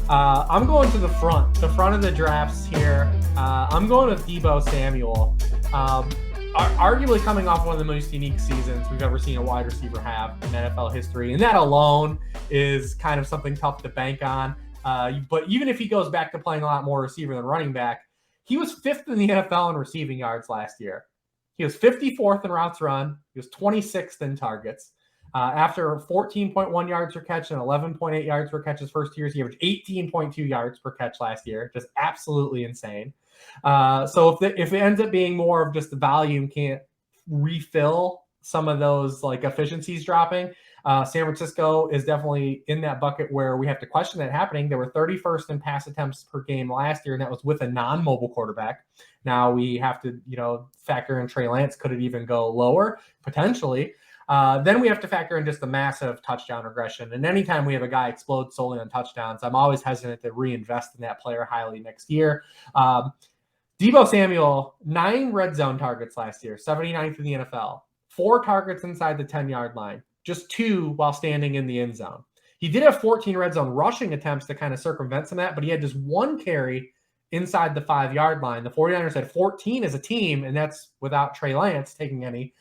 I'm going to the front of the drafts here. I'm going with Deebo Samuel. Arguably coming off one of the most unique seasons we've ever seen a wide receiver have in NFL history. And that alone is kind of something tough to bank on. But even if he goes back to playing a lot more receiver than running back, he was 5th in the NFL in receiving yards last year. He was 54th in routes run. He was 26th in targets. After 14.1 yards per catch and 11.8 yards per catch his first years, he averaged 18.2 yards per catch last year. Just absolutely insane. So if it ends up being more of just the volume can't refill some of those like efficiencies dropping, San Francisco is definitely in that bucket where we have to question that happening. They were 31st in pass attempts per game last year, and that was with a non-mobile quarterback. Now we have to, factor in Trey Lance. Could it even go lower? Potentially. Then we have to factor in just the massive touchdown regression. And anytime we have a guy explode solely on touchdowns, I'm always hesitant to reinvest in that player highly next year. Deebo Samuel, 9 red zone targets last year, 79th in the NFL, 4 targets inside the 10-yard line, just 2 while standing in the end zone. He did have 14 red zone rushing attempts to kind of circumvent some of that, but he had just 1 carry inside the 5-yard line. The 49ers had 14 as a team, and that's without Trey Lance taking any.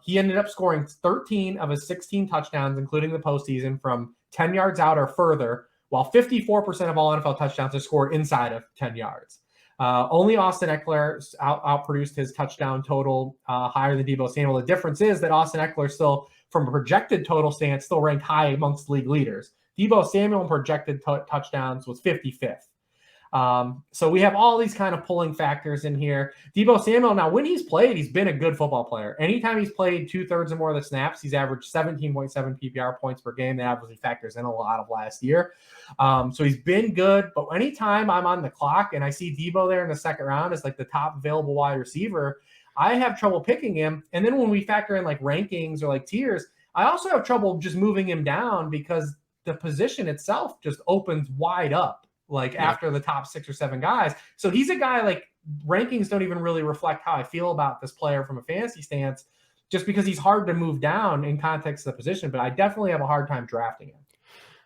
He ended up scoring 13 of his 16 touchdowns, including the postseason, from 10 yards out or further, while 54% of all NFL touchdowns are scored inside of 10 yards. Only Austin Eckler outproduced his touchdown total higher than Deebo Samuel. The difference is that Austin Eckler still, from a projected total stance, still ranked high amongst league leaders. Deebo Samuel in projected touchdowns was 55th. So we have all these kind of pulling factors in here. Deebo Samuel, now when he's played, he's been a good football player. Anytime he's played 2/3 or more of the snaps, he's averaged 17.7 PPR points per game. That obviously factors in a lot of last year. So he's been good, but anytime I'm on the clock and I see Deebo there in the second round as like the top available wide receiver, I have trouble picking him. And then when we factor in like rankings or like tiers, I also have trouble just moving him down because the position itself just opens wide up. After the top 6 or 7 guys. So he's a guy like rankings don't even really reflect how I feel about this player from a fantasy stance, just because he's hard to move down in context of the position, but I definitely have a hard time drafting him.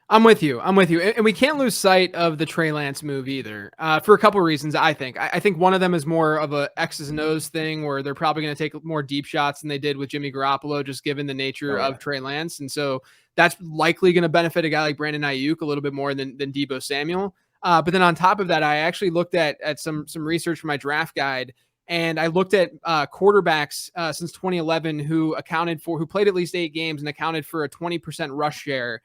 I'm with you. And we can't lose sight of the Trey Lance move either, for a couple of reasons, I think. I think one of them is more of a X's and O's thing where they're probably going to take more deep shots than they did with Jimmy Garoppolo, just given the nature of Trey Lance. And so that's likely going to benefit a guy like Brandon Ayuk a little bit more than Deebo Samuel. But then on top of that, I actually looked at some research for my draft guide, and I looked at quarterbacks since 2011 who played at least 8 games and accounted for a 20% rush share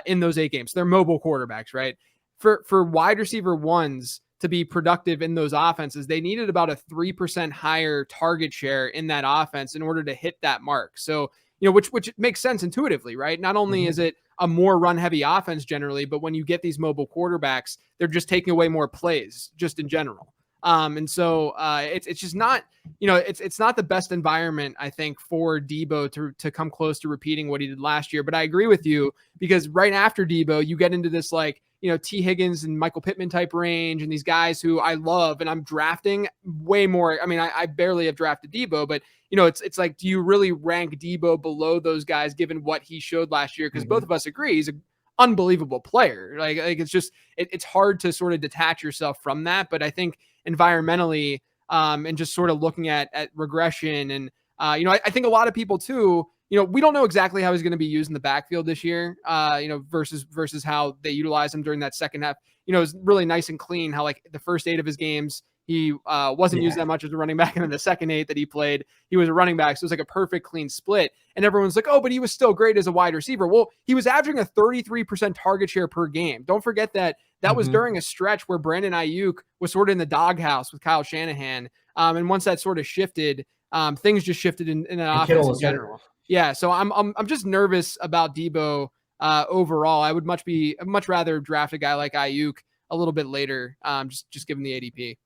in those 8 games. They're mobile quarterbacks, right? For wide receiver ones to be productive in those offenses, they needed about a 3% higher target share in that offense in order to hit that mark. So, which makes sense intuitively, right? Not only is it a more run heavy offense generally, but when you get these mobile quarterbacks, they're just taking away more plays just in general. And so it's just not, it's not the best environment, I think, for Deebo to come close to repeating what he did last year. But I agree with you, because right after Deebo, you get into this T. Higgins and Michael Pittman type range, and these guys who I love and I'm drafting way more. I mean, I barely have drafted Deebo, but it's like, do you really rank Deebo below those guys given what he showed last year? Because both of us agree he's an unbelievable player. Like it's just, it's hard to sort of detach yourself from that. But I think environmentally and just sort of looking at regression and, I think a lot of people too, we don't know exactly how he's going to be used in the backfield this year, versus how they utilize him during that second half. It's really nice and clean how like the first 8 of his games, he wasn't used that much as a running back. And then the second 8 that he played, he was a running back. So it was like a perfect clean split. And everyone's like, oh, but he was still great as a wide receiver. Well, he was averaging a 33% target share per game. Don't forget that was during a stretch where Brandon Ayuk was sort of in the doghouse with Kyle Shanahan. And once that sort of shifted, things just shifted in an offense in general. Yeah, so I'm just nervous about Deebo overall. I would much rather draft a guy like Ayuk a little bit later, just given the ADP.